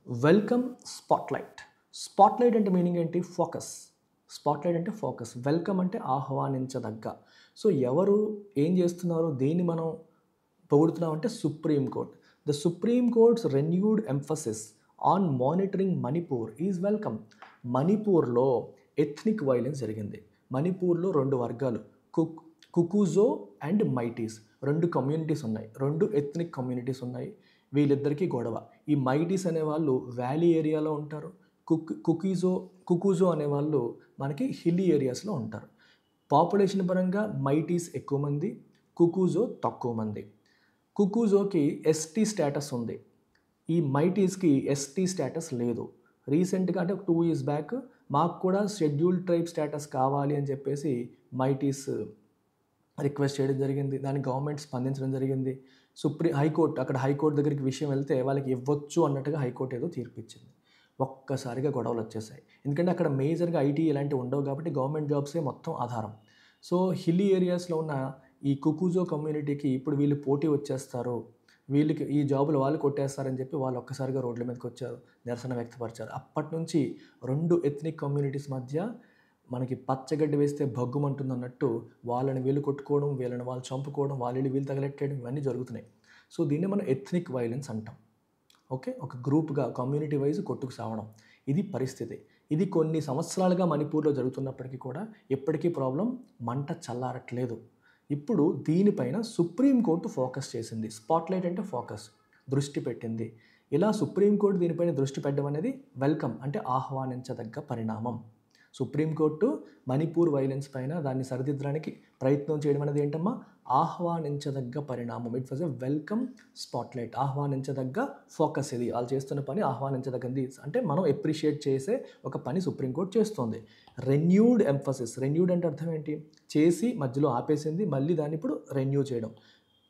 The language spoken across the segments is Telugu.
Welcome spotlight. స్పాట్లైట్ అంటే మీనింగ్ ఏంటి? ఫోకస్. స్పాట్లైట్ అంటే ఫోకస్. వెల్కమ్ అంటే ఆహ్వానించదగ్గ. సో ఎవరు ఏం చేస్తున్నారు? దేన్ని మనం పొగుడుతున్నామంటే supreme court. The supreme court's renewed emphasis on monitoring Manipur is welcome. మణిపూర్లో ఎథ్నిక్ వైలెన్స్ జరిగింది. మణిపూర్లో 2 వర్గాలు, కుకూజో అండ్ మైటీస్, 2 కమ్యూనిటీస్ ఉన్నాయి. 2 ఎథ్నిక్ కమ్యూనిటీస్ ఉన్నాయి. వీళ్ళిద్దరికీ గొడవ. ఈ మైటీస్ అనేవాళ్ళు వ్యాలీ ఏరియాలో ఉంటారు. కుకూజో అనేవాళ్ళు మనకి హిల్లీ ఏరియాస్లో ఉంటారు. పాపులేషన్ పరంగా మైటీస్ ఎక్కువ మంది, కుకూజో తక్కువ మంది. కుకూజోకి ఎస్టీ స్టేటస్ ఉంది. ఈ మైటీస్కి ఎస్టీ స్టేటస్ లేదు. రీసెంట్గా అంటే 2 years బ్యాక్ మాకు కూడా షెడ్యూల్డ్ ట్రైబ్ స్టేటస్ కావాలి అని చెప్పేసి మైటీస్ రిక్వెస్ట్ చేయడం జరిగింది. దానికి గవర్నమెంట్ స్పందించడం జరిగింది. హైకోర్టు దగ్గరికి విషయం వెళ్తే వాళ్ళకి ఇవ్వచ్చు అన్నట్టుగా హైకోర్టు ఏదో తీర్పు ఇచ్చింది. ఒక్కసారిగా గొడవలు వచ్చేసాయి. ఎందుకంటే అక్కడ మేజర్గా ఐటీ ఇలాంటివి ఉండవు కాబట్టి గవర్నమెంట్ జాబ్సే మొత్తం ఆధారం. సో హిల్లీ ఏరియాస్లో ఉన్న ఈ కుకూజో కమ్యూనిటీకి ఇప్పుడు వీళ్ళు పోటీ వచ్చేస్తారు, వీళ్ళకి ఈ జాబులు వాళ్ళు కొట్టేస్తారని చెప్పి వాళ్ళు ఒక్కసారిగా రోడ్ల మీదకి వచ్చారు, నిరసన వ్యక్తపరిచారు. అప్పటి నుంచి 2 ఎథ్నిక్ కమ్యూనిటీస్ మధ్య మనకి పచ్చగడ్డి వేస్తే భగ్గుమంటుంది అన్నట్టు వాళ్ళని వీళ్ళు కొట్టుకోవడం, వీళ్ళని వాళ్ళు చంపుకోవడం, వీళ్ళు తగలెట్టేయడం ఇవన్నీ జరుగుతున్నాయి. సో దీన్ని మనం ఎథ్నిక్ వైలెన్స్ అంటాం. ఓకే, ఒక గ్రూప్గా కమ్యూనిటీ వైజ్ కొట్టుకు సావడం, ఇది పరిస్థితి. ఇది కొన్ని సంవత్సరాలుగా మణిపూర్లో జరుగుతున్నప్పటికీ కూడా ఎప్పటికీ ప్రాబ్లం మంట చల్లారట్లేదు. ఇప్పుడు దీనిపైన సుప్రీంకోర్టు ఫోకస్ చేసింది. స్పాట్లైట్ అంటే ఫోకస్, దృష్టి పెట్టింది. ఇలా సుప్రీంకోర్టు దీనిపైన దృష్టి పెట్టడం అనేది వెల్కమ్, అంటే ఆహ్వానించదగ్గ పరిణామం. సుప్రీంకోర్టు మణిపూర్ వైలెన్స్ పైన దాన్ని సరిదిద్దడానికి ప్రయత్నం చేయడం అనేది ఏంటమ్మా? ఆహ్వానించదగ్గ పరిణామం. It was a welcome spotlight. ఆహ్వానించదగ్గ ఫోకస్. ఇది వాళ్ళు చేస్తున్న పని ఆహ్వానించదగ్గది, అంటే మనం ఎప్రిషియేట్ చేసే ఒక పని సుప్రీంకోర్టు చేస్తుంది. Renewed emphasis. రెన్యూడ్ అంటే అర్థం ఏంటి? చేసి మధ్యలో ఆపేసింది, మళ్ళీ దాన్ని ఇప్పుడు రెన్యూ చేయడం,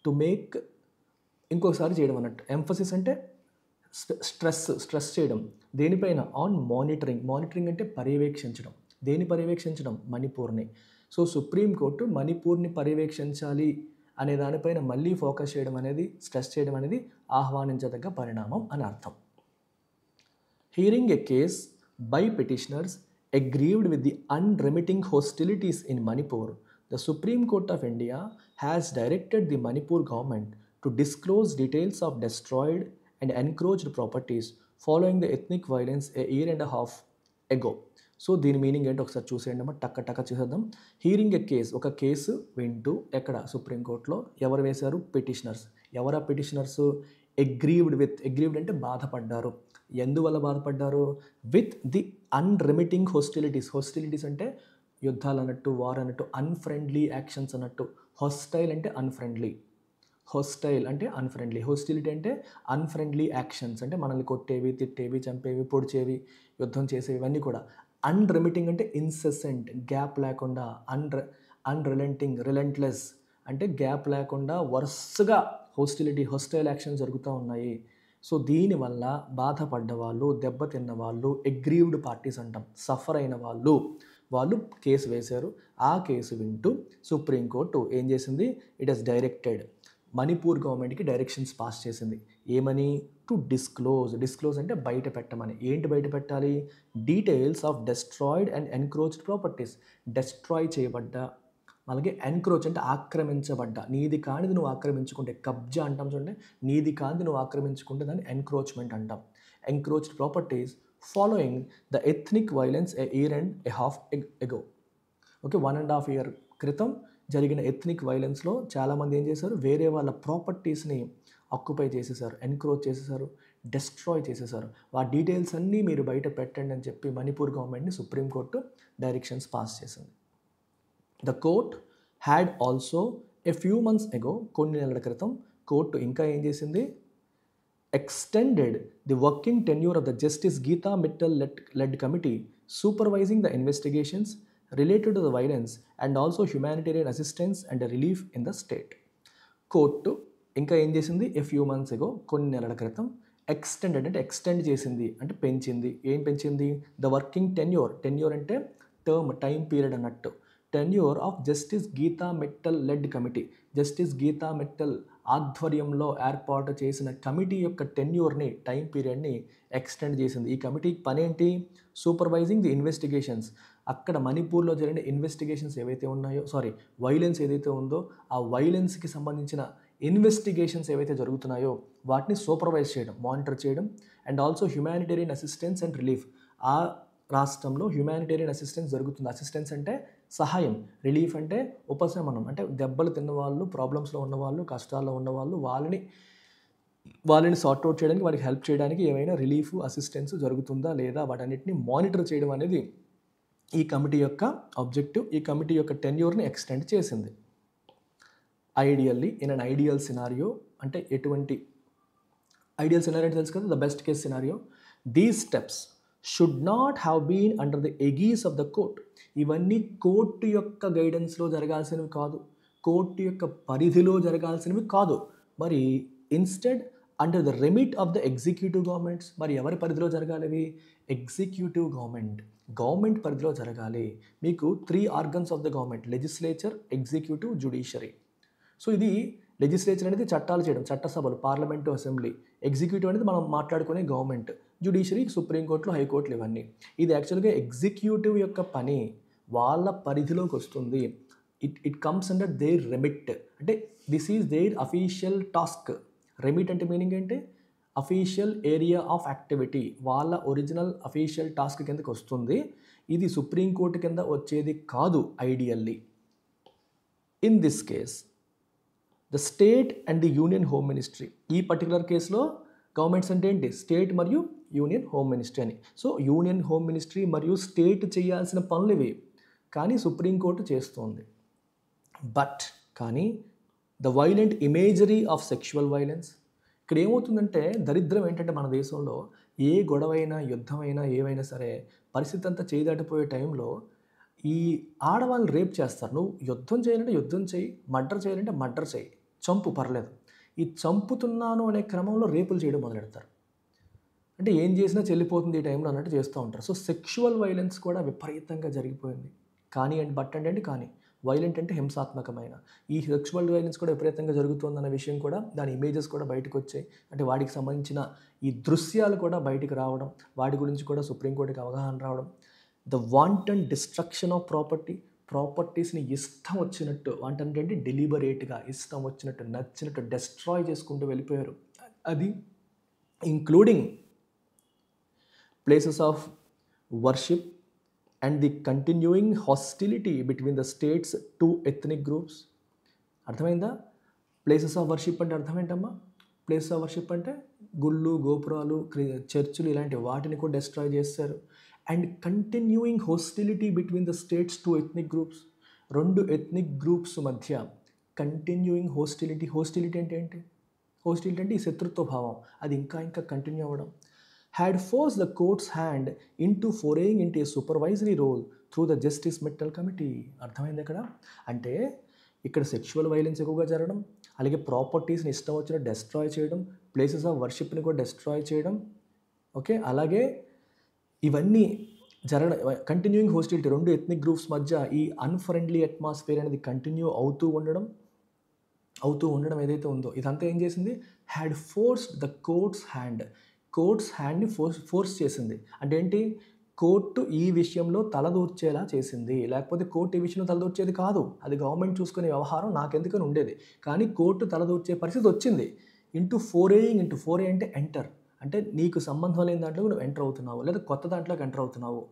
టు మేక్, ఇంకొకసారి చేయడం అన్నట్టు. ఎంఫసిస్ అంటే స్ట్రెస్ చేయడం. దేనిపైన? On monitoring. మానిటరింగ్ అంటే పర్యవేక్షించడం. దేని పర్యవేక్షించడం? మణిపూర్ని. సో సుప్రీంకోర్టు మణిపూర్ని పర్యవేక్షించాలి అనే దానిపైన మళ్ళీ ఫోకస్ చేయడం అనేది, స్ట్రెస్ చేయడం అనేది ఆహ్వానించదగ్గ పరిణామం అని అర్థం. Hearing a case by petitioners aggrieved with the unremitting hostilities in Manipur, the Supreme Court of India has directed the Manipur government to disclose details of destroyed and encroached properties following the ethnic violence a year and a half ago. So దీని మీనింగ్ ఏంటో ఒకసారి చూసేయండి అమ్మా, టక్క చూసేద్దాం. హీరింగ్ ఎ కేస్, ఒక కేసు వింటూ, ఎక్కడ? సుప్రీంకోర్టులో. ఎవరు వేశారు? పిటిషనర్స్. ఎవరా పిటిషనర్స్? అగ్రీవ్డ్ అంటే బాధపడ్డారు. ఎందువల్ల బాధపడ్డారు? With the అన్రెమిటింగ్ హోస్టిలిటీస్. హోస్టిలిటీస్ అంటే యుద్ధాలు అన్నట్టు, వార్ అన్నట్టు, అన్ఫ్రెండ్లీ యాక్షన్స్ అన్నట్టు. హోస్టైల్ అంటే అన్ఫ్రెండ్లీ, హోస్టైల్ అంటే అన్ఫ్రెండ్లీ, హోస్టిలిటీ అంటే అన్ఫ్రెండ్లీ యాక్షన్స్, అంటే మనల్ని కొట్టేవి, తిట్టేవి, చంపేవి, పొడిచేవి, యుద్ధం చేసేవి, ఇవన్నీ కూడా. అన్రెమిటింగ్ అంటే ఇన్సెసెంట్, గ్యాప్ లేకుండా. రిలెంట్లెస్ అంటే గ్యాప్ లేకుండా వరుసగా హోస్టైల్ యాక్షన్స్ జరుగుతూ ఉన్నాయి. సో దీనివల్ల బాధపడ్డ వాళ్ళు, దెబ్బతిన్న వాళ్ళు, అగ్రీవ్డ్ పార్టీస్ అంటాం, సఫర్ అయిన వాళ్ళు కేసు వేశారు. ఆ కేసు వింటూ సుప్రీంకోర్టు ఏం చేసింది? ఇట్ హస్ డైరెక్టెడ్, మణిపూర్ గవర్నమెంట్కి డైరెక్షన్స్ పాస్ చేసింది. ఏమని? టు డిస్క్లోజ్ అంటే బయట పెట్టమని. ఏంటి బయట పెట్టాలి? Details of destroyed and encroached properties. Destroy చేయబడ్డ, అలాగే ఎన్క్రోచ్ అంటే ఆక్రమించబడ్డ, నీది కానిది నువ్వు ఆక్రమించుకుంటే, కబ్జా అంటాం చూడండి, నీది కానిది నువ్వు ఆక్రమించుకుంటే దాన్ని ఎన్క్రోచ్మెంట్ అంటాం. Encroached properties following the ethnic violence a year and a half ago. Okay, 1.5 year క్రితం జరిగిన ఎథ్నిక్ వైలెన్స్లో చాలామంది ఏం చేశారు? వేరే వాళ్ళ ప్రాపర్టీస్ని ఆక్యుపై చేసేసారు, ఎన్క్రోచ్ చేసేసారు, డెస్ట్రాయ్ చేసేసారు. ఆ డీటెయిల్స్ అన్నీ మీరు బయట పెట్టండి అని చెప్పి మణిపూర్ గవర్నమెంట్ని సుప్రీంకోర్టు డైరెక్షన్స్ పాస్ చేసింది. The court had also a few months ago, కొన్ని నెలల క్రితం కోర్టు ఇంకా ఏం చేసింది? Extended the working tenure of the justice Geeta Mittal led committee supervising the investigations related to the violence and also humanitarian assistance and relief in the state. Court ఇంకా ఏం చేసింది? ఎ ఫ్యూ మంత్స్ ఎగో, కొన్ని నెలల క్రితం, ఎక్స్టెండెడ్ అంటే ఎక్స్టెండ్ చేసింది, అంటే పెంచింది. ఏం పెంచింది? ద వర్కింగ్ టెన్యూర్ అంటే టైం పీరియడ్ అన్నట్టు. Tenure of justice Geeta Mittal led committee. Justice Geeta Mittal ఆధ్వర్యంలో ఏర్పాటు చేసిన కమిటీ యొక్క టెన్యూర్ని, టైం పీరియడ్ని ఎక్స్టెండ్ చేసింది. ఈ కమిటీ పని ఏంటి? Supervising the investigations. అక్కడ మణిపూర్లో జరిగిన ఇన్వెస్టిగేషన్స్ ఏవైతే ఉన్నాయో, వైలెన్స్ ఏదైతే ఉందో ఆ వైలెన్స్కి సంబంధించిన ఇన్వెస్టిగేషన్స్ ఏవైతే జరుగుతున్నాయో వాటిని సూపర్వైజ్ చేయడం, మానిటర్ చేయడం, and also humanitarian assistance and relief. ఆ రాష్ట్రంలో హ్యుమానిటేరియన్ అసిస్టెన్స్ జరుగుతుంది. అసిస్టెన్స్ అంటే సహాయం, రిలీఫ్ అంటే ఉపశమనం, అంటే దెబ్బలు తిన్నవాళ్ళు, ప్రాబ్లమ్స్లో ఉన్నవాళ్ళు, కష్టాల్లో ఉన్నవాళ్ళు, వాళ్ళని సార్ట్అవుట్ చేయడానికి, వాళ్ళకి హెల్ప్ చేయడానికి ఏమైనా రిలీఫ్, అసిస్టెన్స్ జరుగుతుందా లేదా వాటన్నిటిని మానిటర్ చేయడం అనేది ఈ కమిటీ యొక్క ఆబ్జెక్టివ్. ఈ కమిటీ యొక్క టెన్యూర్ని ఎక్స్టెండ్ చేసింది. Ideally, in an ideal scenario, అంటే ఎటువంటి ఐడియల్ సినారియో అంటే తెలుసు కదా, the best case scenario, these steps should not have been under the aegis of the court. ఇవన్నీ కోర్టు యొక్క గైడెన్స్లో జరగాల్సినవి కాదు, కోర్టు యొక్క పరిధిలో జరగాల్సినవి కాదు. మరి instead under the remit of the executive governments. మరి ఎవరి పరిధిలో జరగాలి? ఎగ్జిక్యూటివ్ గవర్నమెంట్ పరిధిలో జరగాలి. మీకు 3 organs of the government: legislature, executive, judiciary. So ఇది లెజిస్లేచర్ అనేది చట్టాలు చేయడం, చట్టసభలు, పార్లమెంటు, అసెంబ్లీ. ఎగ్జిక్యూటివ్ అనేది మనం మాట్లాడుకునే గవర్నమెంట్. జ్యుడిషియరీ సుప్రీంకోర్టులు, హైకోర్టులు, ఇవన్నీ. ఇది యాక్చువల్గా ఎగ్జిక్యూటివ్ యొక్క పని, వాళ్ళ పరిధిలోకి వస్తుంది. It comes under their remit. అంటే this is their official task. Remit అంటే మీనింగ్ ఏంటి? అఫీషియల్ ఏరియా ఆఫ్ యాక్టివిటీ, వాళ్ళ ఒరిజినల్ అఫీషియల్ టాస్క్ కిందకి వస్తుంది. ఇది సుప్రీంకోర్టు కింద వచ్చేది కాదు ideally. In this case the state and the union home ministry. ఈ పర్టికులర్ కేసులో గవర్నమెంట్స్ అంటే ఏంటి? స్టేట్ మరియు యూనియన్ హోమ్ మినిస్ట్రీ అని. సో యూనియన్ హోమ్ మినిస్ట్రీ మరియు స్టేట్ చేయాల్సిన పనులు ఇవి, కానీ సుప్రీంకోర్టు చేస్తుంది. కానీ the violent imagery of sexual violence. ఇక్కడ ఏమవుతుందంటే, దరిద్రం ఏంటంటే మన దేశంలో ఏ గొడవైనా, యుద్ధమైనా, ఏవైనా సరే పరిస్థితి అంతా చేదాటిపోయే టైంలో ఈ ఆడవాళ్ళని రేప్ చేస్తారు. నువ్వు యుద్ధం చేయాలంటే యుద్ధం చేయి, మర్డర్ చేయాలంటే మర్డర్ చేయి, చంపు, పర్లేదు. ఈ చంపుతున్నాను అనే క్రమంలో రేపులు చేయడం మొదలెడతారు. అంటే ఏం చేసినా చెల్లిపోతుంది ఈ టైంలో అన్నట్టు చేస్తూ ఉంటారు. సో సెక్షువల్ వైలెన్స్ కూడా విపరీతంగా జరిగిపోయింది. కానీ వైలెంట్ అంటే హింసాత్మకమైన, ఈ సెక్షువల్ వైలెన్స్ కూడా విపరీతంగా జరుగుతుందన్న విషయం కూడా, దాని ఇమేజెస్ కూడా బయటకు వచ్చాయి. అంటే వాటికి సంబంధించిన ఈ దృశ్యాలు కూడా బయటికి రావడం, వాటి గురించి కూడా సుప్రీంకోర్టుకి అవగాహన రావడం. ద వాంటన్ డిస్ట్రక్షన్ ఆఫ్ ప్రాపర్టీస్ని ఇష్టం వచ్చినట్టు, వాంటన్ అంటే డెలిబరేట్గా ఇష్టం వచ్చినట్టు, నచ్చినట్టు డెస్ట్రాయ్ చేసుకుంటూ వెళ్ళిపోయారు. అది including places of worship and the continuing hostility between the states' 2 ethnic groups. అర్థమైందా? ప్లేసెస్ ఆఫ్ వర్షిప్ అంటే అర్థం ఏంటమ్మా? ప్లేసెస్ ఆఫ్ వర్షిప్ అంటే గుళ్ళు, గోపురాలు, చర్చులు, ఇలాంటి వాటిని కూడా డిస్ట్రాయ్ చేస్తారు. And continuing hostility between the states 2 ethnic groups. 2 ethnic groups మధ్య కంటిన్యూయింగ్ హోస్టిలిటీ అంటే ఏంటి? హోస్టిలిటీ అంటే ఈ శత్రుత్వ భావం, అది ఇంకా కంటిన్యూ అవ్వడం. had forced the court's hand into foraying into a supervisory role through the Justice Mittal Committee. అర్థమైంది ఇక్కడ? అంటే ఇక్కడ సెక్షువల్ వైలెన్స్ ఎక్కువగా జరగడం, అలాగే ప్రాపర్టీస్ని ఇష్టం వచ్చిన డెస్ట్రాయ్ చేయడం, ప్లేసెస్ ఆఫ్ వర్షిప్ని కూడా డెస్ట్రాయ్ చేయడం. ఓకే, అలాగే ఇవన్నీ జరగడం, కంటిన్యూయింగ్ హోస్టిలిటీ, 2 ethnic గ్రూప్స్ మధ్య ఈ అన్ఫ్రెండ్లీ అట్మాస్ఫియర్ అనేది కంటిన్యూ అవుతూ ఉండడం ఏదైతే ఉందో, ఇదంతా ఏం చేసింది? హ్యాడ్ ఫోర్స్డ్ ద కోర్ట్స్ హ్యాండ్ని ఫోర్స్ చేసింది. అంటే ఏంటి? కోర్టు ఈ విషయంలో తలదూర్చేలా చేసింది. లేకపోతే కోర్టు ఈ విషయంలో తలదూర్చేది కాదు, అది గవర్నమెంట్ చూసుకునే వ్యవహారం, నాకెందుకని ఉండేది. కానీ కోర్టు తలదూర్చే పరిస్థితి వచ్చింది. ఫోరే అంటే ఎంటర్, అంటే నీకు సంబంధం లేని దాంట్లో నువ్వు ఎంటర్ అవుతున్నావు, లేదా కొత్త దాంట్లోకి ఎంటర్ అవుతున్నావు.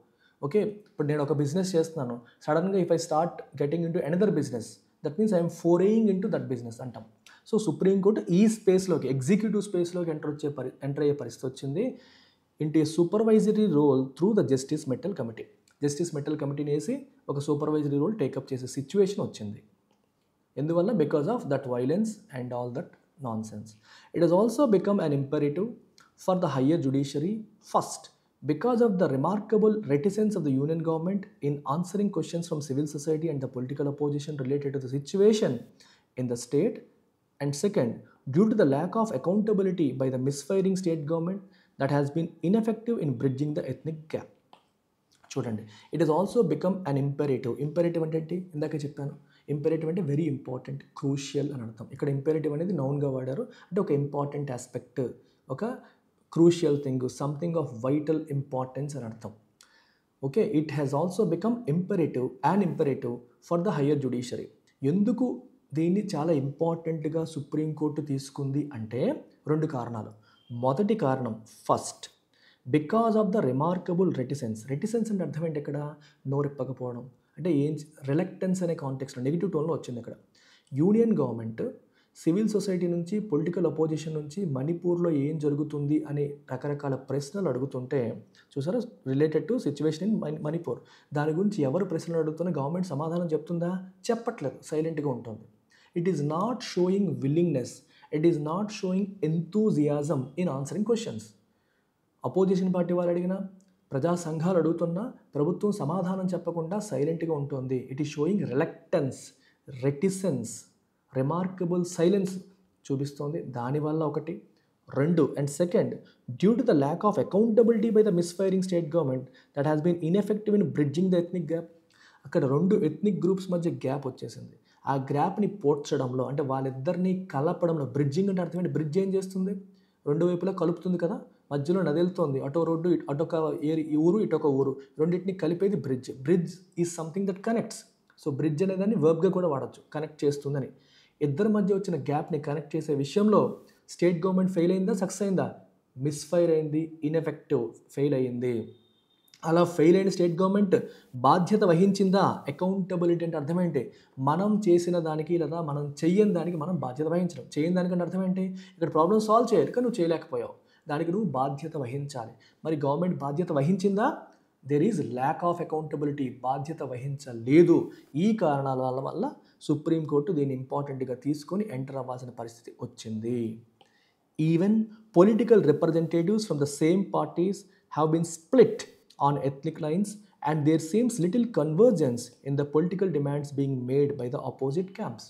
ఓకే, ఇప్పుడు నేను ఒక బిజినెస్ చేస్తున్నాను, సడన్గా if I start getting into another business, that means I'm foraying into that business అంటాం. సో సుప్రీంకోర్టు ఈ స్పేస్లోకి, ఎగ్జిక్యూటివ్ స్పేస్లోకి ఎంటర్ అయ్యే పరిస్థితి వచ్చింది. Into a supervisory role through the justice Mittal కమిటీని వేసి ఒక సూపర్వైజరీ రోల్ టేకప్ చేసే సిచ్యువేషన్ వచ్చింది. ఎందువల్ల? Because of that violence and all that nonsense. It has also become an imperative for the higher judiciary first because of the remarkable reticence of the union government in answering questions from civil society and the political opposition related to the situation in the state. And second, due to the lack of accountability by the misfiring state government that has been ineffective in bridging the ethnic gap. చూడండి, it is also become an imperative. Imperative అంటే ఏంటి? ఇందాకే చెప్పాను. ఇంపెరేటివ్ అంటే వెరీ ఇంపార్టెంట్, క్రూషియల్ అని అర్థం. ఇక్కడ ఇంపెరేటివ్ అనేది నౌన్గా వాడారు. అంటే ఒక ఇంపార్టెంట్ ఆస్పెక్ట్, ఒక crucial thing, something of vital importance అని అర్థం. Okay, it has also become imperative for the higher judiciary. ఎందుకు దీన్ని చాలా ఇంపార్టెంట్గా సుప్రీంకోర్టు తీసుకుంది అంటే 2 కారణాలు. మొదటి కారణం, first, because of the remarkable reticence. Reticence అంటే అర్థం ఏంటి? ఇక్కడ నోరెప్పకపోవడం అంటే ఏం, రిలక్టెన్స్ అనే కాంటెక్స్లో నెగిటివ్ టోన్లో వచ్చింది ఇక్కడ. యూనియన్ గవర్నమెంట్ సివిల్ సొసైటీ నుంచి, పొలిటికల్ అపోజిషన్ నుంచి మణిపూర్లో ఏం జరుగుతుంది అని రకరకాల ప్రశ్నలు అడుగుతుంటే చూసారా, related to situation in Manipur, దాని గురించి ఎవరు ప్రశ్నలు అడుగుతున్నా గవర్నమెంట్ సమాధానం చెప్తుందా? చెప్పట్లేదు, సైలెంట్గా ఉంటుంది. It is not showing willingness, it is not showing enthusiasm in answering questions. Opposition party వాళ్ళు అడిగినా, ప్రజా సంఘాలు అడుగుతున్నా ప్రభుత్వం సమాధానం చెప్పకుండా సైలెంట్గా ఉంటుంది. It is showing reluctance, reticence, remarkable silence చూపిస్తోంది. దానివల్ల ఒకటి. 2, and second, due to the lack of accountability by the misfiring state government that has been ineffective in bridging the ethnic gap. అక్కడ 2 ఎథ్నిక్ గ్రూప్స్ మధ్య గ్యాప్ వచ్చేసింది. ఆ గ్యాప్ని పోడ్చడంలో, అంటే వాళ్ళిద్దరినీ కలపడంలో, బ్రిడ్జింగ్ అంటే అర్థం ఏంటి? బ్రిడ్జ్ ఏం చేస్తుంది? 2 వైపులా కలుపుతుంది కదా, మధ్యలో నది వెళ్తుంది, అటో రోడ్డు, అటొక ఊరు, ఇటొక ఊరు, రెండింటిని కలిపేది bridge. Bridge is something that connects. So bridge అనేదాన్ని వర్బ్గా కూడా వాడచ్చు, కనెక్ట్ చేస్తుందని. ఇద్దరి మధ్య వచ్చిన గ్యాప్ని కనెక్ట్ చేసే విషయంలో స్టేట్ గవర్నమెంట్ ఫెయిల్ అయిందా, సక్సెస్ అయిందా? మిస్ఫైర్ అయింది, ఇన్ఎఫెక్టివ్, ఫెయిల్ అయ్యింది. అలా ఫెయిల్ అయిన స్టేట్ గవర్నమెంట్ బాధ్యత వహించిందా? అకౌంటబిలిటీ అంటే అర్థం ఏంటి? మనం చేసిన దానికి లేదా మనం చెయ్యని దానికి మనం బాధ్యత వహించడం. చేయని దానికంటే అర్థం ఏంటి? ఇక్కడ ప్రాబ్లం సాల్వ్ చేయాలి కానీ నువ్వు చేయలేకపోయావు, దానికి నువ్వు బాధ్యత వహించాలి. మరి గవర్నమెంట్ బాధ్యత వహించిందా? There is lack of accountability, బాధ్యత వహించలేదు. ఈ కారణాల వల్ల సుప్రీంకోర్టు దీన్ని ఇంపార్టెంట్గా తీసుకొని ఎంటర్ అవ్వాల్సిన పరిస్థితి వచ్చింది. Even political representatives from the same parties have been split on ethnic lines, and there seems little convergence in the political demands being made by the opposite camps.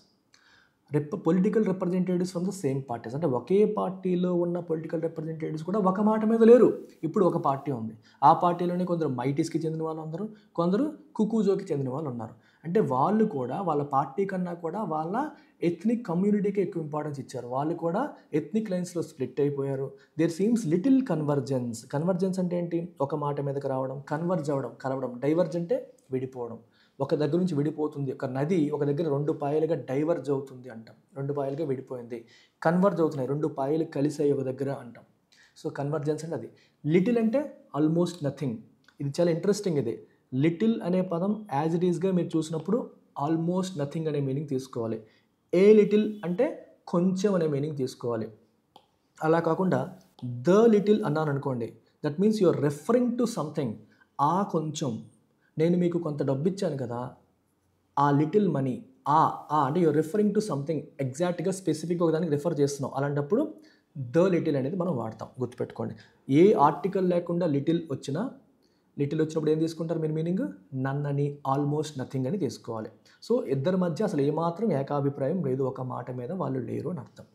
Political representatives from the same parties అంటే ఒకే పార్టీలో ఉన్న పొలిటికల్ రిప్రజెంటేటివ్స్ కూడా ఒక మాట మీద లేరు. ఇప్పుడు ఒక పార్టీ ఉంది, ఆ పార్టీలోనే కొందరు మైటీస్కి చెందిన వాళ్ళు అందరూ, కొందరు కుకూజోకి చెందిన వాళ్ళు ఉన్నారు. అంటే వాళ్ళు కూడా వాళ్ళ పార్టీ కన్నా కూడా వాళ్ళ ఎథ్నిక్ కమ్యూనిటీకి ఎక్కువ ఇంపార్టెన్స్ ఇచ్చారు. వాళ్ళు కూడా ఎథ్నిక్ లైన్స్లో స్ప్లిట్ అయిపోయారు. There seems little convergence. Convergence అంటే ఏంటి? ఒక మాట మీదకి రావడం, కన్వర్జ్ అవ్వడం, కలవడం. డైవర్జ్ అంటే విడిపోవడం, ఒక దగ్గర నుంచి విడిపోతుంది. ఒక నది ఒక దగ్గర 2 పాయలుగా డైవర్జ్ అవుతుంది అంటాం, 2 పాయలుగా విడిపోయింది. కన్వర్జ్ అవుతున్నాయి, 2 పాయలు కలిసాయి ఒక దగ్గర అంటాం. సో కన్వర్జెన్స్ అంటే అది. లిటిల్ అంటే ఆల్మోస్ట్ నథింగ్. ఇది చాలా ఇంట్రెస్టింగ్. ఇది లిటిల్ అనే పదం యాజ్ ఇట్ ఈస్గా మీరు చూసినప్పుడు ఆల్మోస్ట్ నథింగ్ అనే మీనింగ్ తీసుకోవాలి. ఏ లిటిల్ అంటే కొంచెం అనే మీనింగ్ తీసుకోవాలి. అలా కాకుండా ద లిటిల్ అన్నాను అనుకోండి, that means you're referring to something. ఆ కొంచెం, నేను మీకు కొంత డబ్బు ఇచ్చాను కదా, ఆ లిటిల్ మనీ, అంటే యూఆర్ రిఫరింగ్ టు సంథింగ్, ఎగ్జాక్ట్గా స్పెసిఫిక్గా ఒకదానికి రిఫర్ చేస్తున్నాం. అలాంటప్పుడు ద లిటిల్ అనేది మనం వాడతాం, గుర్తుపెట్టుకోండి. ఏ ఆర్టికల్ లేకుండా లిటిల్ వచ్చినప్పుడు ఏం తీసుకుంటారు మీరు మీనింగ్? నన్ అని, ఆల్మోస్ట్ నథింగ్ అని తీసుకోవాలి. సో ఇద్దరి మధ్య అసలు ఏమాత్రం ఏకాభిప్రాయం లేదు, ఒక మాట మీద వాళ్ళు లేరు అని అర్థం.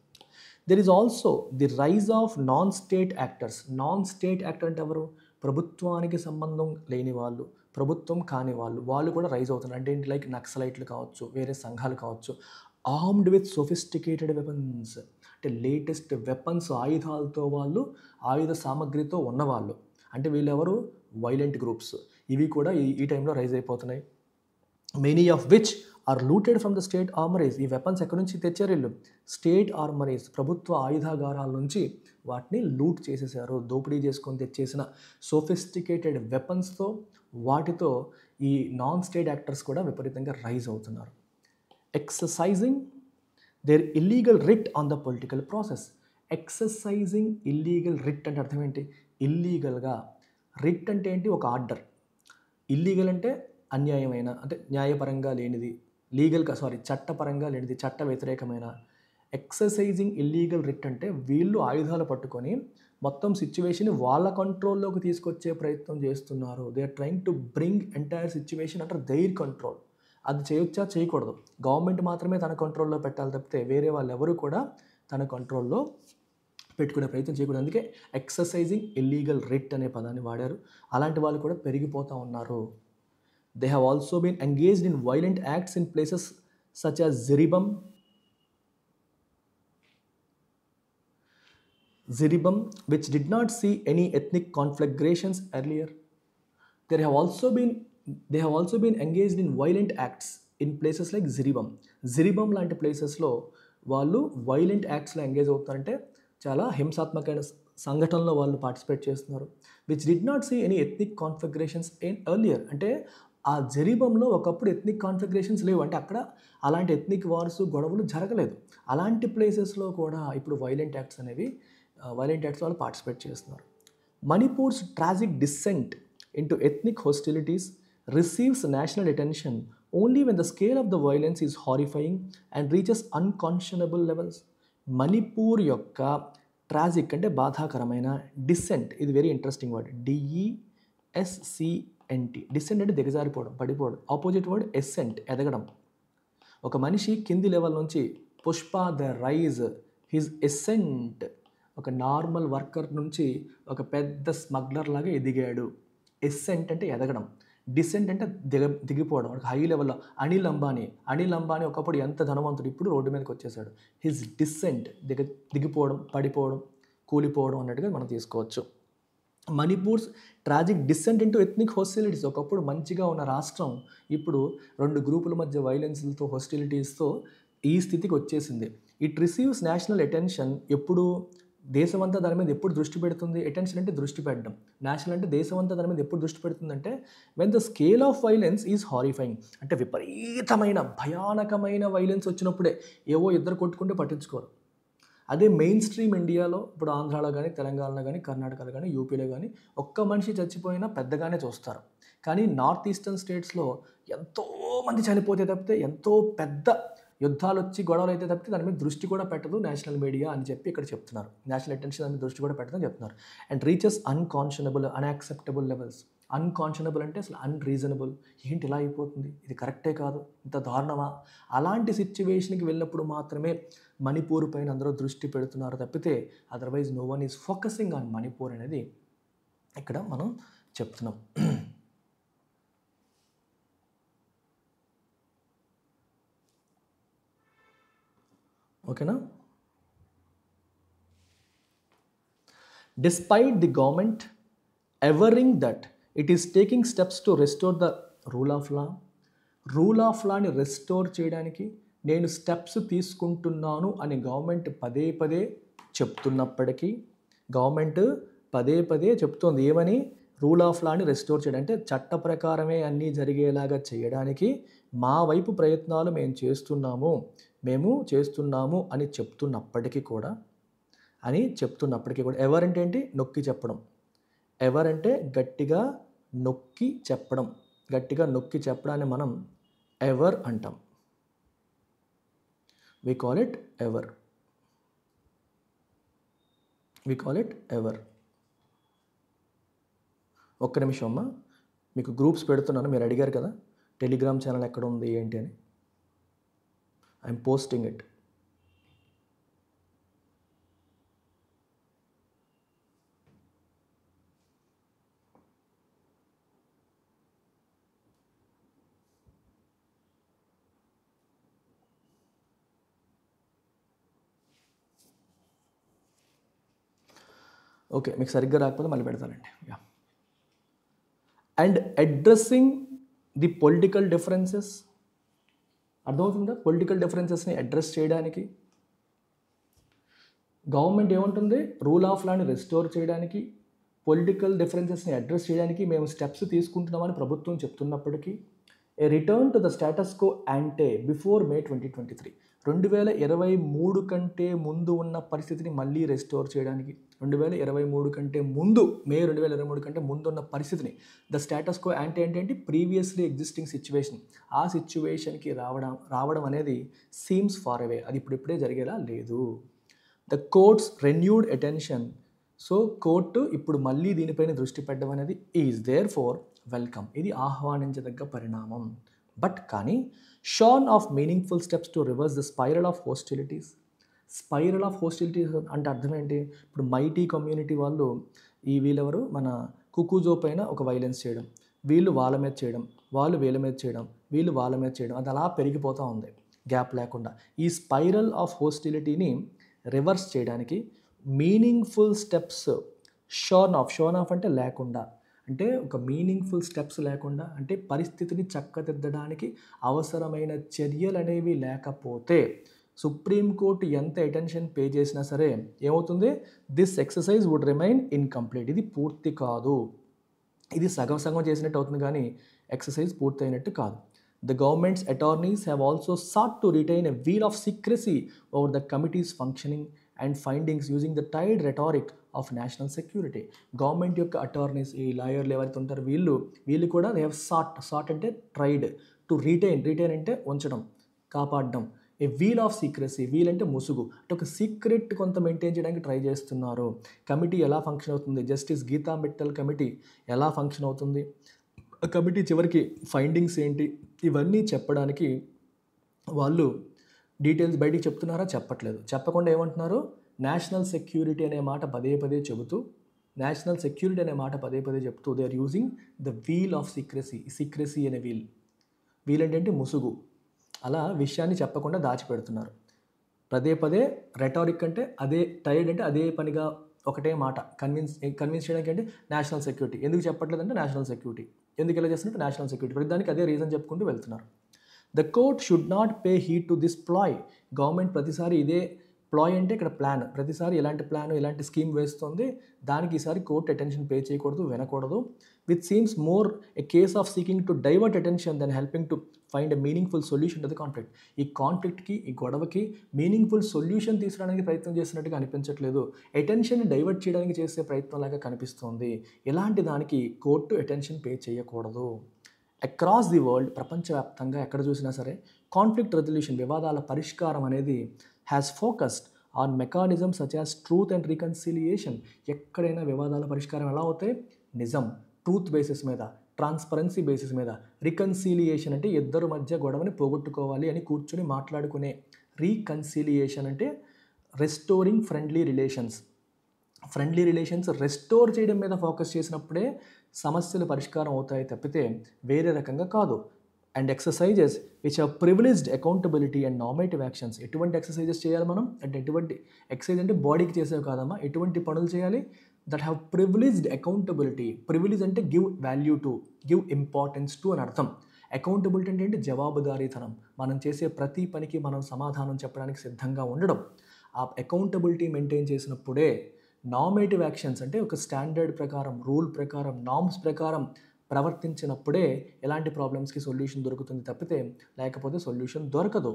There is also the rise of non state actors. Non state actor అంటే ఎవరు? ప్రభుత్వానికి సంబంధం లేని వాళ్ళు, ప్రభుత్వం కాని వాళ్ళు కూడా రైజ్ అవుతున్నారు. అంటే ఏంటి? లైక్ నక్సలైట్లు కావచ్చు, వేరే సంఘాలు కావచ్చు. ఆర్మ్డ్ విత్ సొఫిస్టికేటెడ్ వెపన్స్, అంటే లేటెస్ట్ వెపన్స్, ఆయుధాలతో వాళ్ళు, ఆయుధ సామగ్రితో ఉన్నవాళ్ళు. అంటే వీళ్ళెవరు? Violent groups. ఇవి కూడా ఈ టైంలో రైజ్ అయిపోతున్నాయి. Many of which are looted from the state armouries. ఈ వెపన్స్ ఎక్కడి నుంచి తెచ్చారు వీళ్ళు? స్టేట్ ఆర్మరీస్, ప్రభుత్వ ఆయుధాగారాల నుంచి వాటిని లూట్ చేసేసారు. దోపిడీ చేసుకొని తెచ్చేసిన సోఫిస్టికేటెడ్ వెపన్స్తో, వాటితో ఈ నాన్ స్టేట్ యాక్టర్స్ కూడా విపరీతంగా రైజ్ అవుతున్నారు. Exercising their illegal writ on the political process. Exercising illegal writ అంటే అర్థం ఏంటి? ఇల్లీగల్గా. రిట్ అంటే ఏంటి? ఒక ఆర్డర్. ఇల్లీగల్ అంటే అన్యాయమైన, అంటే న్యాయపరంగా లేనిది. చట్టపరంగా లేనిది, చట్ట వ్యతిరేకమైన. ఎక్సర్సైజింగ్ ఇల్లీగల్ రిట్ అంటే వీళ్ళు ఆయుధాలు పట్టుకొని మొత్తం సిచ్యువేషన్ వాళ్ళ కంట్రోల్లోకి తీసుకొచ్చే ప్రయత్నం చేస్తున్నారు. They are trying to bring entire situation under their control. అది చేయొచ్చా? చేయకూడదు. గవర్నమెంట్ మాత్రమే తన కంట్రోల్లో పెట్టాలి తప్పితే వేరే వాళ్ళు ఎవరు కూడా తన కంట్రోల్లో పెట్టుకునే ప్రయత్నం చేయకూడదు. అందుకే ఎక్సర్సైజింగ్ ఇల్లీగల్ రిట్ అనే పదాన్ని వాడారు. అలాంటి వాళ్ళు కూడా పెరిగిపోతూ ఉన్నారు. They have also been engaged in violent acts in places such as Ziribam, which did not see any ethnic conflagrations earlier. There have also been they have also been engaged in violent acts in places like Ziribam. Ziribam లాంటి ప్లేసెస్లో వాళ్ళు వైలెంట్ యాక్ట్స్లో ఎంగేజ్ అవుతారంటే చాలా హింసాత్మకమైన సంఘటనలో వాళ్ళు పార్టిసిపేట్ చేస్తున్నారు. Which did not see any ethnic configurations in earlier. అంటే ఆ జరీబంలో ఒకప్పుడు ఎథ్నిక్ కాన్ఫిగరేషన్స్ లేవు, అంటే అక్కడ అలాంటి ఎథ్నిక్ వార్స్ గొడవలు జరగలేదు. అలాంటి ప్లేసెస్లో కూడా ఇప్పుడు వైలెంట్ యాక్ట్స్ వాళ్ళు పార్టిసిపేట్ చేస్తున్నారు. Manipur's tragic descent into ethnic hostilities receives national attention only when the scale of the violence is horrifying and reaches unconscionable levels. Manipur యొక్క ట్రాజిక్ అంటే బాధాకరమైన, డిసెంట్, ఇది very interesting word, DESCENT. Descent అంటే దిగజారిపోవడం, పడిపోవడం. ఆపోజిట్ వర్డ్ ఎసెంట్, ఎదగడం. ఒక మనిషి కింది లెవెల్ నుంచి Pushpa the rise, his ascent, ఒక నార్మల్ వర్కర్ నుంచి ఒక పెద్ద స్మగ్లర్ లాగా ఎదిగాడు. ఎసెంట్ అంటే ఎదగడం, డిసెంట్ అంటే దిగిపోవడం. హై లెవెల్లో అనిల్ అంబానీ ఒకప్పుడు ఎంత ధనవంతుడు, ఇప్పుడు రోడ్డు మీదకి వచ్చేసాడు. హిజ్ డిసెంట్, దిగిపోవడం, పడిపోవడం, కూలిపోవడం అన్నట్టుగా మనం తీసుకోవచ్చు. మణిపూర్స్ ట్రాజిక్ డిసెంట్ ఇంటూ ఎథ్నిక్ హోస్టిలిటీస్. ఒకప్పుడు మంచిగా ఉన్న రాష్ట్రం ఇప్పుడు 2 గ్రూపుల మధ్య వైలెన్స్లతో, హోస్టిలిటీస్తో ఈ స్థితికి వచ్చేసింది. It receives national attention. ఎప్పుడు దేశమంతా దాని మీద ఎప్పుడు దృష్టి పెడుతుంది? అటెన్షన్ అంటే దృష్టి పెట్టడం, నేషనల్ అంటే దేశమంతా దాని మీద ఎప్పుడు దృష్టి పెడుతుందంటే when the scale of violence is horrifying. అంటే విపరీతమైన భయానకమైన వైలెన్స్ వచ్చినప్పుడే, ఏవో ఇద్దరు కొట్టుకుంటే పట్టించుకోరు. అదే మెయిన్ స్ట్రీమ్ ఇండియాలో ఇప్పుడు ఆంధ్రాలో కానీ, తెలంగాణలో కానీ, కర్ణాటకలో కానీ, యూపీలో కానీ ఒక్క మనిషి చచ్చిపోయినా పెద్దగానే చూస్తారు. కానీ నార్త్ ఈస్టర్న్ స్టేట్స్లో ఎంతోమంది చనిపోతే తప్పితే, ఎంతో పెద్ద యుద్ధాలు వచ్చి గొడవలు అయితే తప్పితే దాని మీద దృష్టి కూడా పెట్టదు నేషనల్ మీడియా అని చెప్పి ఇక్కడ చెప్తున్నారు. నేషనల్ అటెన్షన్ దాని మీద దృష్టి కూడా పెట్టదని చెప్తున్నారు. And reaches unconscionable, unacceptable levels. Unconscionable అంటే అసలు అన్రీజనబుల్, ఏంటి ఇలా అయిపోతుంది, ఇది కరెక్టే కాదు, ఇంత దారుణమా, అలాంటి సిచ్యువేషన్కి వెళ్ళినప్పుడు మాత్రమే మణిపూర్ పైన అందరూ దృష్టి పెడుతున్నారు తప్పితే otherwise no one is focusing on Manipur అనేది ఇక్కడ మనం చెప్తున్నాం. ఓకేనా? Despite the government averring that it is taking steps to restore the rule of lawని రెస్టోర్ చేయడానికి నేను స్టెప్స్ తీసుకుంటున్నాను అని గవర్నమెంట్ పదే చెప్తున్నప్పటికీ, గవర్నమెంట్ పదే చెప్తోంది ఏమని? రూల్ ఆఫ్ లాని రెస్టోర్ చేయడం, అంటే చట్ట ప్రకారమే అన్నీ జరిగేలాగా చేయడానికి మా వైపు ప్రయత్నాలు మేము చేస్తున్నాము అని చెప్తున్నప్పటికీ కూడా ఎవరంటే ఏంటి? నొక్కి చెప్పడం. ఎవరంటే గట్టిగా నొక్కి చెప్పడాన్ని మనం ఎవర్ అంటాం. We call it ever. ఒక్క నిమిషం అమ్మా, మీకు గ్రూప్స్ పెడుతున్నాను, మీరు అడిగారు కదా టెలిగ్రామ్ ఛానల్ ఎక్కడ ఉంది ఏంటి అని. I'm posting it. ఓకే, మీకు సరిగ్గా రాకపోతే మళ్ళీ పెడతానండి. And addressing the political differences. అర్థమవుతుందా? పొలిటికల్ డిఫరెన్సెస్ని అడ్రస్ చేయడానికి గవర్నమెంట్ ఏముంటుంది? రూల్ ఆఫ్ లాని రెస్టోర్ చేయడానికి, పొలిటికల్ డిఫరెన్సెస్ని అడ్రస్ చేయడానికి మేము స్టెప్స్ తీసుకుంటున్నామని ప్రభుత్వం చెప్తున్నప్పటికీ, a return to the status quo ante before May 2023, 2023 కంటే ముందు ఉన్న పరిస్థితిని మళ్ళీ రెస్టోర్ చేయడానికి, 2023 కంటే ముందు, మే 2023 కంటే ముందు ఉన్న పరిస్థితిని, ద స్టేటస్ కో యాంటే ఏంటంటే ప్రీవియస్లీ ఎగ్జిస్టింగ్ సిచ్యువేషన్, ఆ సిచ్యువేషన్కి రావడం అనేది సీమ్స్ ఫార్ అవే, అది ఇప్పుడే జరిగేలా లేదు. The courts renewed attention, so court ఇప్పుడు మళ్ళీ దీనిపైన దృష్టి పెట్టడం అనేది ఈజ్ దేర్ ఫోర్ వెల్కమ్, ఇది ఆహ్వానించదగ్గ పరిణామం. బట్ కానీ shorn of meaningful steps to reverse the spiral of hostilities, spiral of hostility అంటే అర్థం ఏంటి? ఇప్పుడు మైటీ కమ్యూనిటీ వాళ్ళు వీళ్ళెవరు మన కుకుజో పైన ఒక వైలెన్స్ చేయడం, వీళ్ళు వాళ్ళ మీద చేయడం, వాళ్ళు వీళ్ళ మీద చేయడం, వీళ్ళు వాళ్ళ మీద చేయడం, అది అలా పెరిగిపోతూ ఉంది గ్యాప్ లేకుండా. ఈ స్పైరల్ ఆఫ్ హోస్టిలిటీని రివర్స్ చేయడానికి మీనింగ్ఫుల్ స్టెప్స్ షోన్ ఆఫ్ అంటే లేకుండా, అంటే ఒక మీనింగ్ఫుల్ స్టెప్స్ లేకుండా, అంటే పరిస్థితిని చక్కదిద్దడానికి అవసరమైన చర్యలు అనేవి లేకపోతే సుప్రీంకోర్టు ఎంత అటెన్షన్ పే చేసినా సరే ఏమవుతుంది? This exercise would remain incomplete. ఇది పూర్తి కాదు, ఇది సగం సగం చేసినట్టు అవుతుంది కానీ ఎక్సర్సైజ్ పూర్తి అయినట్టు కాదు. The government's attorneys have also sought to retain a veil of secrecy over the committee's functioning and findings using the tired rhetoric of national security. Government యొక్క అటార్నీస్, ఈ లాయర్లు ఎవరైతే ఉంటారో వీళ్ళు కూడా దే హ్యావ్ సాట్ అంటే ట్రైడ్ టు రిటైన్ అంటే ఉంచడం, కాపాడడం. ఏ వీల్ ఆఫ్ సీక్రసీ, వీల్ అంటే ముసుగు, అంటే ఒక సీక్రెట్ కొంత మెయింటైన్ చేయడానికి ట్రై చేస్తున్నారు. కమిటీ ఎలా ఫంక్షన్ అవుతుంది, జస్టిస్ గీతా మిట్టల్ కమిటీ ఎలా ఫంక్షన్ అవుతుంది, కమిటీ చివరికి ఫైండింగ్స్ ఏంటి, ఇవన్నీ చెప్పడానికి వాళ్ళు డీటెయిల్స్ బయటికి చెప్తున్నారా? చెప్పట్లేదు. చెప్పకుండా ఏమంటున్నారు? నేషనల్ సెక్యూరిటీ అనే మాట పదే పదే చెబుతూ they are using the veil of secrecy అనే వీల్ అంటే ముసుగు. అలా విషయాన్ని చెప్పకుండా దాచిపెడుతున్నారు. పదే రెటారిక్ అంటే అదే, టైర్డ్ అంటే అదే పనిగా ఒకటే మాట కన్విన్స్ చేయడానికి అంటే నేషనల్ సెక్యూరిటీ. ఎందుకు చెప్పట్లేదంటే నేషనల్ సెక్యూరిటీ. ఎందుకు ఇలా చేస్తున్నట్టు నేషనల్ సెక్యూరిటీ. ప్రతిదానికి అదే రీజన్ చెప్పుకుంటూ వెళ్తున్నారు. The court should not pay heed to this ploy. Government ప్రతిసారి ఇదే ప్లాయ్ అంటే ఇక్కడ ప్లాన్, ప్రతిసారి ఎలాంటి స్కీమ్ వేస్తుంది, దానికి ఈసారి కోర్టు అటెన్షన్ పే చేయకూడదు, వినకూడదు. Which seems more a case of seeking to divert attention than helping to find a meaningful solution to the conflict. ఈ కాన్ఫ్లిక్ట్కి, ఈ గొడవకి మీనింగ్ఫుల్ సొల్యూషన్ తీసుకురావడానికి ప్రయత్నం చేస్తున్నట్టుగా అనిపించట్లేదు, అటెన్షన్ డైవర్ట్ చేయడానికి చేసే ప్రయత్నంలాగా కనిపిస్తుంది. ఇలాంటి దానికి కోర్టు అటెన్షన్ పే చేయకూడదు. అక్రాస్ ది వరల్డ్, ప్రపంచవ్యాప్తంగా ఎక్కడ చూసినా సరే కాన్ఫ్లిక్ట్ రెజల్యూషన్, వివాదాల పరిష్కారం అనేది has focused on mechanism such as truth and reconciliation. ఎక్కడైనా వివాదాల పరిష్కారం ఎలా అవుతాయి? నిజం, ట్రూత్ బేసిస్ మీద, ట్రాన్స్పరెన్సీ బేసిస్ మీద. రికన్సిలియేషన్ అంటే ఇద్దరు మధ్య గొడవని పోగొట్టుకోవాలి అని కూర్చొని మాట్లాడుకునే. రీకన్సిలియేషన్ అంటే రెస్టోరింగ్ ఫ్రెండ్లీ రిలేషన్స్ రెస్టోర్ చేయడం మీద ఫోకస్ చేసినప్పుడే సమస్యలు పరిష్కారం అవుతాయి తప్పితే వేరే రకంగా కాదు. And exercises which are privileged accountability and normative actions. ఎటువంటి ఎక్సర్సైజెస్ చేయాలి మనం అంటే, ఎటువంటి ఎక్సర్సైజ్ అంటే బాడీకి చేసేవి కాదమ్మా, ఎటువంటి పనులు చేయాలి? That have privileged accountability. Privilege అంటే give value to, give importance to అని అర్థం. అకౌంటబిలిటీ అంటే ఏంటి? జవాబుదారీతనం. మనం చేసే ప్రతి పనికి మనం సమాధానం చెప్పడానికి సిద్ధంగా ఉండడం. ఆ అకౌంటబిలిటీ మెయింటైన్ చేసినప్పుడే నార్మేటివ్ యాక్షన్స్ అంటే ఒక స్టాండర్డ్ ప్రకారం, రూల్ ప్రకారం, నార్మ్స్ ప్రకారం ప్రవర్తించినప్పుడే ఎలాంటి ప్రాబ్లమ్స్కి సొల్యూషన్ దొరుకుతుంది తప్పితే లేకపోతే సొల్యూషన్ దొరకదు.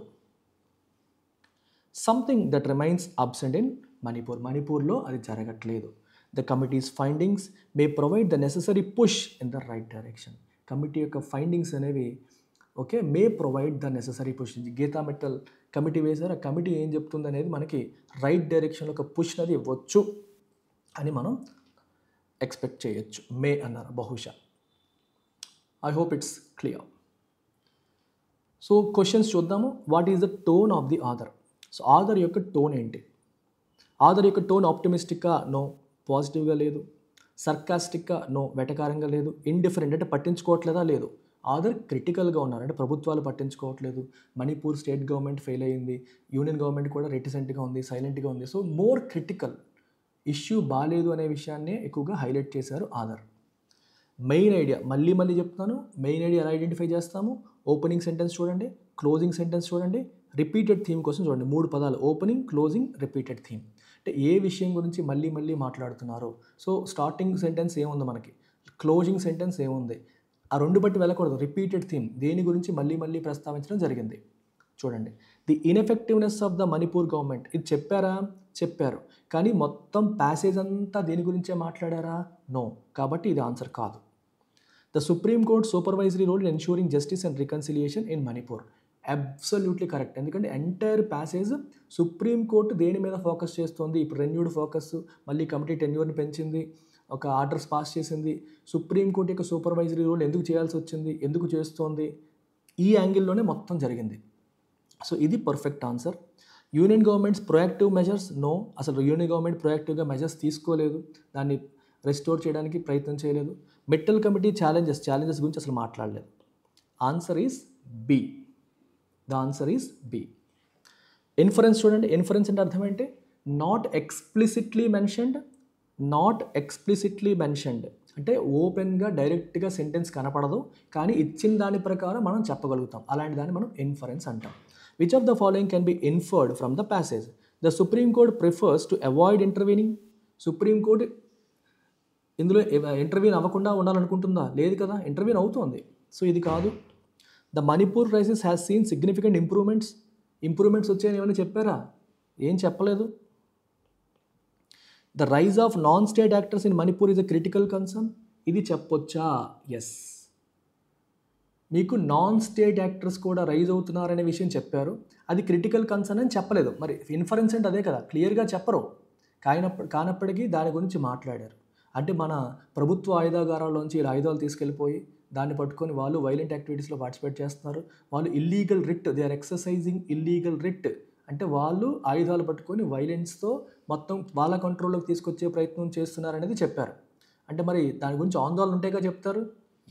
Something that remains absent in మణిపూర్లో అది జరగట్లేదు. The committee's findings may provide the necessary push in the right direction. Committee యొక్క ఫైండింగ్స్ అనేవి may provide the necessary push. Geeta Mittal committee వేశారు, ఆ కమిటీ ఏం చెప్తుంది అనేది మనకి రైట్ డైరెక్షన్లో ఒక పుష్ అనేది ఇవ్వచ్చు అని మనం ఎక్స్పెక్ట్ చేయొచ్చు. మే అన్నారు బహుశా. I hope it's clear. So questions చూద్దాము. What is the tone of the author? So author యొక్క టోన్ ఏంటి? ఆథర్ యొక్క టోన్ ఆప్టిమిస్టిక్గా? నో. పాజిటివ్గా లేదు. సర్కాస్టిక్గా? నో. వెటకారంగా లేదు. ఇండిఫరెంట్ అంటే పట్టించుకోవట్లేదా? లేదు. ఆథర్ క్రిటికల్గా ఉన్నారు, అంటే ప్రభుత్వాలు పట్టించుకోవట్లేదు, మణిపూర్ స్టేట్ గవర్నమెంట్ ఫెయిల్ అయ్యింది, యూనియన్ గవర్నమెంట్ కూడా రెటిసెంట్గా ఉంది, సైలెంట్గా ఉంది. సో మోర్ క్రిటికల్, ఇష్యూ బాగాలేదు అనే విషయాన్నే ఎక్కువగా హైలైట్ చేశారు ఆథర్. మెయిన్ ఐడియా మళ్ళీ చెప్తాను. మెయిన్ ఐడియా ఎలా ఐడెంటిఫై చేస్తాము? ఓపెనింగ్ సెంటెన్స్ చూడండి, క్లోజింగ్ సెంటెన్స్ చూడండి, రిపీటెడ్ థీమ్ కోసం చూడండి. 3 పదాలు: ఓపెనింగ్, క్లోజింగ్, రిపీటెడ్ థీమ్. అంటే ఏ విషయం గురించి మళ్ళీ మాట్లాడుతున్నారు. సో స్టార్టింగ్ సెంటెన్స్ ఏముంది మనకి, క్లోజింగ్ సెంటెన్స్ ఏముంది, ఆ 2 బట్టి వెళ్ళకూడదు. రిపీటెడ్ థీమ్ దేని గురించి మళ్ళీ ప్రస్తావించడం జరిగింది. చూడండి, the ineffectiveness of the Manipur government. ఇది చెప్పారు, కానీ మొత్తం ప్యాసేజ్ అంతా దేని గురించే మాట్లాడారా? నో. కాబట్టి ఇది ఆన్సర్ కాదు. The supreme court supervisory role in ensuring justice and reconciliation in Manipur. Absolutely correct. ఎందుకంటే ఎంటైర్ ప్యాసేజ్ సుప్రీం కోర్టు దేని మీద ఫోకస్ చేస్తుంది? ఇప్పుడు రెన్యూడ్ ఫోకస్, మళ్ళీ కమిటీ టెన్యూర్ని పెంచింది, ఒక ఆర్డర్స్ పాస్ చేసింది. సుప్రీంకోర్టు యొక్క సూపర్వైజరీ రోల్ ఎందుకు చేయాల్సి వచ్చింది, ఎందుకు చేస్తోంది, ఈ యాంగిల్లోనే మొత్తం జరిగింది. సో ఇది perfect answer. Union governments proactive measures, no. అసలు యూనియన్ గవర్నమెంట్ ప్రొయాక్టివ్గా మెజర్స్ తీసుకోలేదు, దాన్ని రెస్టోర్ చేయడానికి ప్రయత్నం చేయలేదు. మిట్టల్ కమిటీ ఛాలెంజెస్ గురించి అసలు మాట్లాడలేదు. Answer is b. The answer is b. Inference చూడండి. ఇన్ఫరెన్స్ అంటే అర్థం ఏంటి? Not explicitly mentioned. అంటే ఓపెన్గా డైరెక్ట్గా సెంటెన్స్ కనపడదు, కానీ ఇచ్చిన దాని ప్రకారం మనం చెప్పగలుగుతాం. అలాంటి దాన్ని మనం ఇన్ఫరెన్స్ అంటాం. Which of the following can be inferred from the passage? The supreme court prefers to avoid intervening. Supreme court ఇందులో ఇంటర్వ్యూన్ అవ్వకుండా ఉండాలనుకుంటుందా? లేదు కదా, ఇంటర్వ్యూన్ అవుతోంది. సో ఇది కాదు. The Manipur crisis has seen significant improvements వచ్చాయని ఏమైనా చెప్పారా? ఏం చెప్పలేదు. The rise of non state actors in Manipur is a critical concern. ఇది చెప్పొచ్చా? ఎస్. మీకు నాన్ స్టేట్ యాక్టర్స్ కూడా రైజ్ అవుతున్నారనే విషయం చెప్పారు, అది క్రిటికల్ కన్సర్న్ అని చెప్పలేదు. మరి ఇన్ఫరెన్స్ అంటే అదే కదా, క్లియర్గా చెప్పరు. కానప్పటికీ దాని గురించి మాట్లాడారు. అంటే మన ప్రభుత్వ ఆయుధాగారాల్లోంచి ఇలా ఆయుధాలు తీసుకెళ్ళిపోయి దాన్ని పట్టుకొని వాళ్ళు వైలెంట్ యాక్టివిటీస్లో పార్టిసిపేట్ చేస్తున్నారు. వాళ్ళు illegal writ, they are exercising illegal writ. అంటే వాళ్ళు ఆయుధాలు పట్టుకొని వైలెన్స్తో మొత్తం వాళ్ళ కంట్రోల్లోకి తీసుకొచ్చే ప్రయత్నం చేస్తున్నారనేది చెప్పారు. అంటే మరి దాని గురించి ఆందోళన ఉంటేగా చెప్తారు.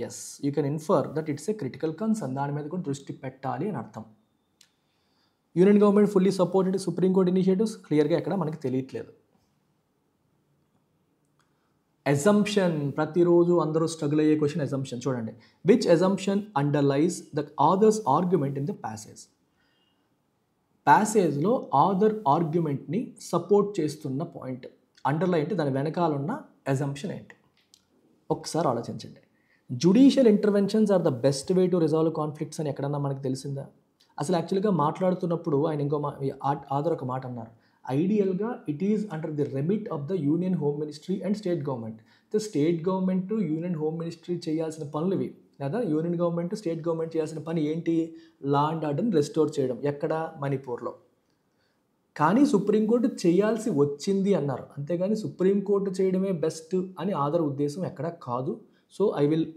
Yes, you can infer that it's a critical concern. దాని మీద కూడా దృష్టి పెట్టాలి అని అర్థం. Union government fully supported supreme court initiatives, క్లియర్గా ఎక్కడ మనకి తెలియట్లేదు. అజంప్షన్, ప్రతిరోజు అందరూ స్ట్రగుల్ అయ్యే క్వశ్చన్ అజంప్షన్. చూడండి. Which assumption underlies the author's argument in the passage? ప్యాసేజ్లో ఆథర్ ఆర్గ్యుమెంట్ని సపోర్ట్ చేస్తున్న పాయింట్ అండర్లైన్ అంటే దాని వెనకాల ఉన్న అజంప్షన్ ఏంటి? ఒకసారి ఆలోచించండి. Judicial interventions are the best way to resolve conflicts అని ఎక్కడన్నా మనకు తెలిసిందా? అసలు యాక్చువల్గా మాట్లాడుతున్నప్పుడు ఆయన ఆథర్ ఒక మాట అన్నారు. ఐడియల్గా it is under the remit of the union home ministry and state government. State government union home ministry చేయాల్సిన పనులు ఇవి, లేదా యూనియన్ గవర్నమెంట్ స్టేట్ గవర్నమెంట్ చేయాల్సిన పని ఏంటి? లా అండ్ ఆర్డర్ని రెస్టోర్ చేయడం. ఎక్కడ? మణిపూర్లో. కానీ సుప్రీంకోర్టు చేయాల్సి వచ్చింది అన్నారు, అంతేగాని సుప్రీంకోర్టు చేయడమే బెస్ట్ అని ఆధార ఉద్దేశం ఎక్కడ కాదు. So I will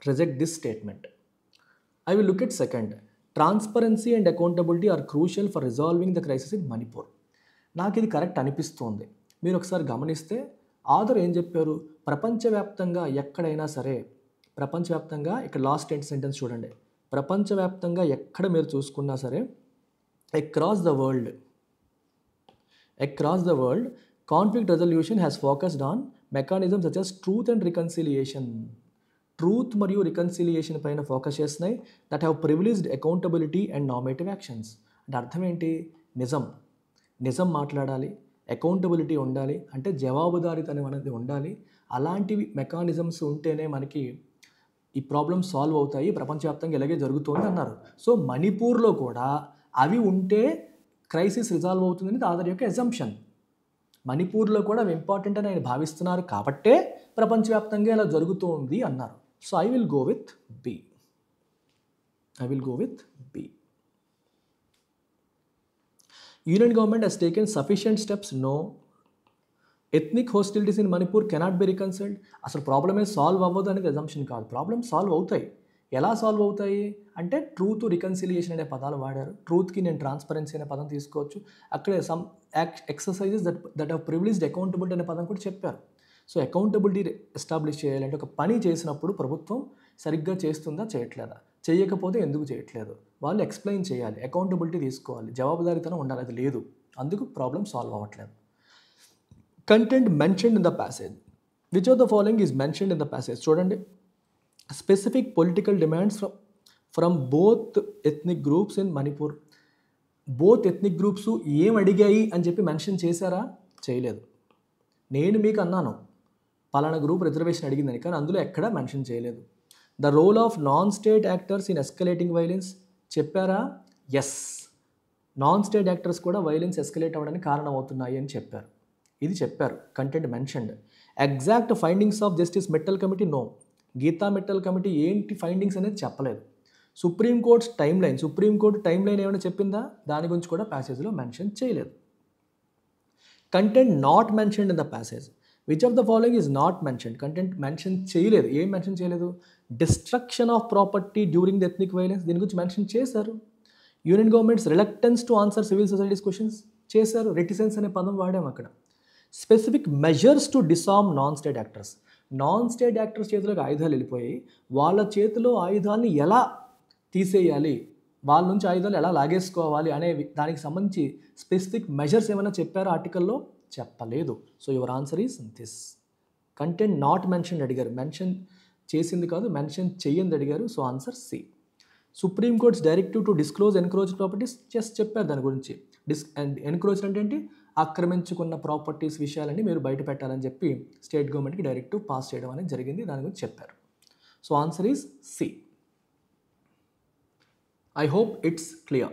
reject this statement. I will look at second. Transparency and accountability are crucial for resolving the crisis in Manipur. నాకు ఇది కరెక్ట్ అనిపిస్తోంది. మీరు ఒకసారి గమనిస్తే ఆథర్ ఏం చెప్పారు? ప్రపంచవ్యాప్తంగా ఎక్కడైనా సరే, ప్రపంచవ్యాప్తంగా ఇక్కడ లాస్ట్ సెంటెన్స్ చూడండి. ప్రపంచవ్యాప్తంగా ఎక్కడ మీరు చూసుకున్నా సరే, across the world conflict resolution has focused on mechanism such as truth and reconciliation. Truth మరియు రికన్సిలియేషన్ పైన ఫోకస్ చేస్తున్నాయి. That have privileged accountability and normative actions. అంటే అర్థం ఏంటి? నిజం మాట్లాడాలి, అకౌంటబిలిటీ ఉండాలి, అంటే జవాబుదారీతనం అనేది ఉండాలి. అలాంటివి మెకానిజమ్స్ ఉంటేనే మనకి ఈ ప్రాబ్లమ్స్ సాల్వ్ అవుతాయి. ప్రపంచవ్యాప్తంగా ఇలాగే జరుగుతుంది అన్నారు. సో మణిపూర్లో కూడా అవి ఉంటే క్రైసిస్ రిజాల్వ్ అవుతుందని ఆధార్ యొక్క అజంప్షన్. మణిపూర్లో కూడా అవి ఇంపార్టెంట్ అని ఆయన భావిస్తున్నారు కాబట్టే ప్రపంచవ్యాప్తంగా ఇలా జరుగుతుంది అన్నారు. So I will go with B. Union government has taken sufficient steps. No. Ethnic hostilities in Manipur cannot be reconciled. అసలు ప్రాబ్లమే సాల్వ్ అవ్వదు అనేది అజంప్షన్ కాదు. ప్రాబ్లమ్ సాల్వ్ అవుతాయి. ఎలా సాల్వ్ అవుతాయి అంటే ట్రూత్, రికన్సిలియేషన్ అనే పదాలు వాడారు. ట్రూత్కి నేను ట్రాన్స్పరెన్సీ అనే పదం తీసుకోవచ్చు. అక్కడే some exercises that have privileged accountability అనే పదం కూడా చెప్పారు. సో అకౌంటబిలిటీ ఎస్టాబ్లిష్ చేయాలంటే ఒక పని చేసినప్పుడు ప్రభుత్వం సరిగ్గా చేస్తుందా, చేయట్లేదా, చేయకపోతే ఎందుకు చేయట్లేదు, వాళ్ళు ఎక్స్ప్లెయిన్ చేయాలి, అకౌంటబిలిటీ తీసుకోవాలి, జవాబుదారీతనం ఉండాలి. అది లేదు, అందుకు ప్రాబ్లం సాల్వ్ అవ్వట్లేదు. Content mentioned in the passage. Which of the following is mentioned in the passage? చూడండి. Specific political demands from both ethnic groups in Manipur. Both ethnic groups ఏం అడిగాయి అని చెప్పి మెన్షన్ చేశారా? చేయలేదు. నేను మీకు అన్నాను పలానా గ్రూప్ రిజర్వేషన్ అడిగిందని, కానీ అందులో ఎక్కడా మెన్షన్ చేయలేదు. The role of non state actors in escalating violence చెప్పారా? ఎస్, నాన్ స్టేట్ యాక్టర్స్ కూడా వైలెన్స్ ఎస్కలేట్ అవ్వడానికి కారణం అవుతున్నాయి అని చెప్పారు. ఇది చెప్పారు. Content mentioned. Exact findings of justice Mittal committee? No. Geeta Mittal committee ఏంటి ఫైండింగ్స్ అనేది చెప్పలేదు. సుప్రీంకోర్టు టైం లైన్ ఏమైనా చెప్పిందా? దాని గురించి కూడా ప్యాసేజ్లో మెన్షన్ చేయలేదు. Content not mentioned in the passage. Which of the following is not mentioned? Content mention చేయలేదు. ఏం మెన్షన్ చేయలేదు? Destruction of property during the ethnic violence, దీని గురించి మెన్షన్ చేశారు. Union government's reluctance to answer civil society's questions చేశారు. రెటిసెన్స్ అనే పదం వాడాం అక్కడ. Specific measures to disarm non state actors. Non state actors చేతిలోకి ఆయుధాలు వెళ్ళిపోయి వాళ్ళ చేతిలో ఆయుధాన్ని ఎలా తీసేయాలి, వాళ్ళ నుంచి ఆయుధాలు ఎలా లాగేసుకోవాలి అనే దానికి సంబంధించి స్పెసిఫిక్ మెజర్స్ ఏమైనా చెప్పారో ఆర్టికల్లో? చెప్పలేదు. So your answer is this. Content not mention అడిగారు, మెన్షన్ చేసింది కాదు, మెన్షన్ చెయ్యింది అడిగారు. So answer C. Supreme court's directive to disclose encroach properties just చెప్పారు దాని గురించి. ఎన్క్రోచ్ అంటే ఏంటి? ఆక్రమించుకున్న ప్రాపర్టీస్ విషయాలన్నీ మీరు బయట పెట్టాలని చెప్పి స్టేట్ గవర్నమెంట్కి డైరెక్టివ్ పాస్ చేయడం అనేది జరిగింది. దాని గురించి చెప్పారు. So answer is C. I hope it's clear.